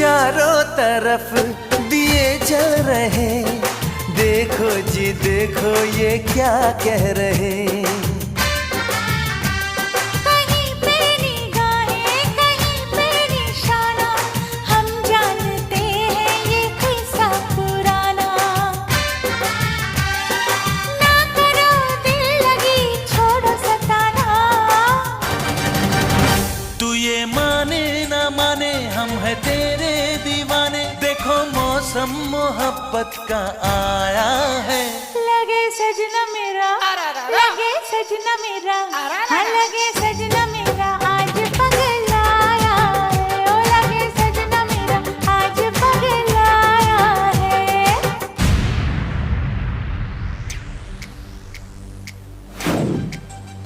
चारों तरफ दिए जा रहे, देखो जी देखो ये क्या कह रहे। कहीं पे निगाहें कहीं पे निशाना, हम जानते हैं ये किस्सा पुराना। ना करो दिल लगी छोड़ो सताना। तू ये माने ना माने हम है तेरे दीवाने, देखो मौसम मोहब्बत का आया है। लगे सजना मेरा, लगे सजना मेरा, हाँ लगे